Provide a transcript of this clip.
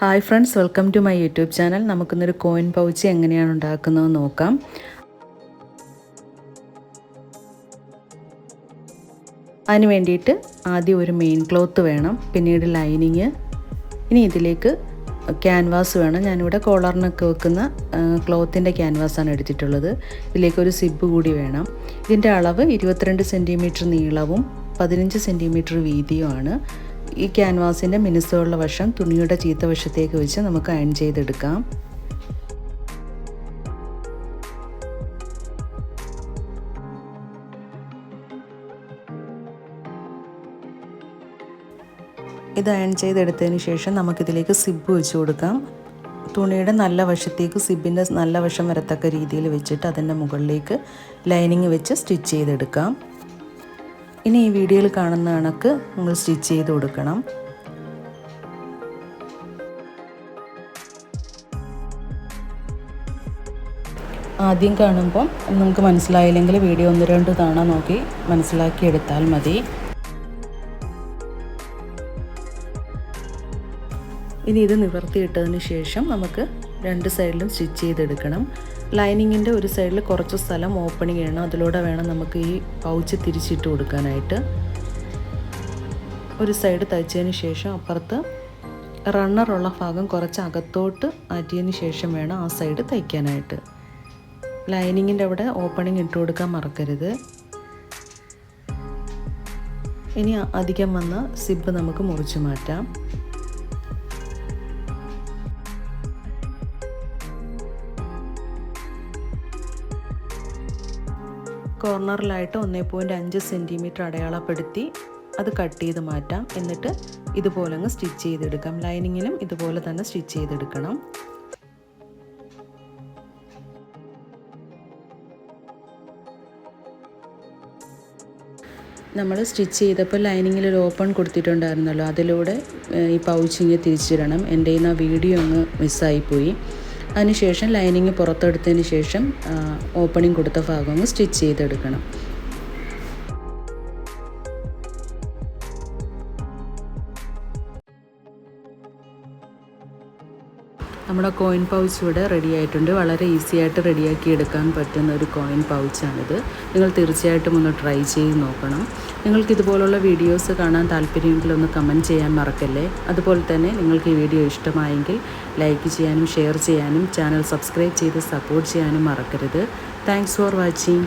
Hi friends, welcome to my YouTube channel. നമുക്കിന്നൊരു coin pouch എങ്ങനെയാണ് ഉണ്ടാക്കുന്നതെന്ന് നോക്കാം. അതിന് വേണ്ടിയിട്ട് ആദ്യം ഒരു മെയിൻ ക്ലോത്ത് വേണം, പിന്നീട് ലൈനിങ്, ഇനി ഇതിലേക്ക് ക്യാൻവാസ് വേണം. ഞാനിവിടെ കോളറിനൊക്കെ വെക്കുന്ന ക്ലോത്തിൻ്റെ ക്യാൻവാസാണ് എടുത്തിട്ടുള്ളത്. ഇതിലേക്കൊരു സിബ് കൂടി വേണം. ഇതിൻ്റെ അളവ് 22 സെൻറ്റിമീറ്റർ നീളവും 15 സെൻറ്റിമീറ്റർ വീതിയുമാണ്. ഈ ക്യാൻവാസിൻ്റെ മിനുസമുള്ള വശം തുണിയുടെ ചീത്ത വശത്തേക്ക് വെച്ച് നമുക്ക് അയൺ ചെയ്തെടുക്കാം. ഇത് അയൺ ചെയ്തെടുത്തതിന് ശേഷം നമുക്കിതിലേക്ക് സിബ് വെച്ച് കൊടുക്കാം. തുണിയുടെ നല്ല വശത്തേക്ക് സിബിൻ്റെ നല്ല വശം വരത്തക്ക രീതിയിൽ വെച്ചിട്ട് അതിൻ്റെ മുകളിലേക്ക് ലൈനിങ് വെച്ച് സ്റ്റിച്ച് ചെയ്തെടുക്കാം. ഇനി ഈ വീഡിയോയിൽ കാണുന്ന കണക്ക് നമ്മൾ സ്റ്റിച്ച് ചെയ്ത് കൊടുക്കണം. ആദ്യം കാണുമ്പോൾ നമുക്ക് മനസ്സിലായില്ലെങ്കിൽ വീഡിയോ 1-2 തവണ നോക്കി മനസ്സിലാക്കിയെടുത്താൽ മതി. ഇനി ഇത് നിവർത്തിയിട്ടതിന് ശേഷം നമുക്ക് രണ്ട് സൈഡിലും സ്റ്റിച്ച് ചെയ്തെടുക്കണം. ലൈനിങ്ങിൻ്റെ ഒരു സൈഡിൽ കുറച്ച് സ്ഥലം ഓപ്പണിങ് ചെയ്യണം. അതിലൂടെ വേണം നമുക്ക് ഈ പൗച്ച് തിരിച്ചിട്ട് കൊടുക്കാനായിട്ട്. ഒരു സൈഡ് തയ്ച്ചതിന് ശേഷം അപ്പുറത്ത് റണ്ണറുള്ള ഭാഗം കുറച്ച് അകത്തോട്ട് മാറ്റിയതിന് ശേഷം വേണം ആ സൈഡ് തയ്ക്കാനായിട്ട്. ലൈനിങ്ങിൻ്റെ അവിടെ ഓപ്പണിങ് ഇട്ട് കൊടുക്കാൻ മറക്കരുത്. ഇനി അധികം വന്ന സിബ് നമുക്ക് മുറിച്ച് മാറ്റാം. കോർണറിലായിട്ട് 1.5 സെൻറ്റിമീറ്റർ അടയാളപ്പെടുത്തി അത് കട്ട് ചെയ്ത് മാറ്റാം. എന്നിട്ട് ഇതുപോലെ അങ്ങ് സ്റ്റിച്ച് ചെയ്തെടുക്കാം. ലൈനിങ്ങിനും ഇതുപോലെ തന്നെ സ്റ്റിച്ച് ചെയ്തെടുക്കണം. നമ്മൾ സ്റ്റിച്ച് ചെയ്തപ്പോൾ ലൈനിങ്ങിൽ ഒരു ഓപ്പൺ കൊടുത്തിട്ടുണ്ടായിരുന്നല്ലോ, അതിലൂടെ ഈ പൗച്ചിങ് തിരിച്ചിടണം. എൻ്റെ കയ്യിൽ നിന്ന് ആ വീഡിയോ അങ്ങ് മിസ്സായിപ്പോയി. അതിനുശേഷം ലൈനിങ് പുറത്തെടുത്തതിന് ശേഷം ഓപ്പണിങ് കൊടുത്ത ഭാഗം ഒന്ന് സ്റ്റിച്ച് ചെയ്തെടുക്കണം. നമ്മുടെ കോയിൻ പൗച്ച് ഇവിടെ റെഡി ആയിട്ടുണ്ട്. വളരെ ഈസി ആയിട്ട് റെഡിയാക്കി എടുക്കാൻ പറ്റുന്ന ഒരു കോയിൻ പൗച്ചാണിത്. നിങ്ങൾ തീർച്ചയായിട്ടും ഒന്ന് ട്രൈ ചെയ്ത് നോക്കണം. നിങ്ങൾക്ക് ഇതുപോലുള്ള വീഡിയോസ് കാണാൻ താല്പര്യമെങ്കിൽ ഒന്ന് കമൻറ്റ് ചെയ്യാൻ മറക്കല്ലേ. അതുപോലെ തന്നെ നിങ്ങൾക്ക് ഈ വീഡിയോ ഇഷ്ടമായെങ്കിൽ ലൈക്ക് ചെയ്യാനും ഷെയർ ചെയ്യാനും ചാനൽ സബ്സ്ക്രൈബ് ചെയ്ത് സപ്പോർട്ട് ചെയ്യാനും മറക്കരുത്. Thanks for watching.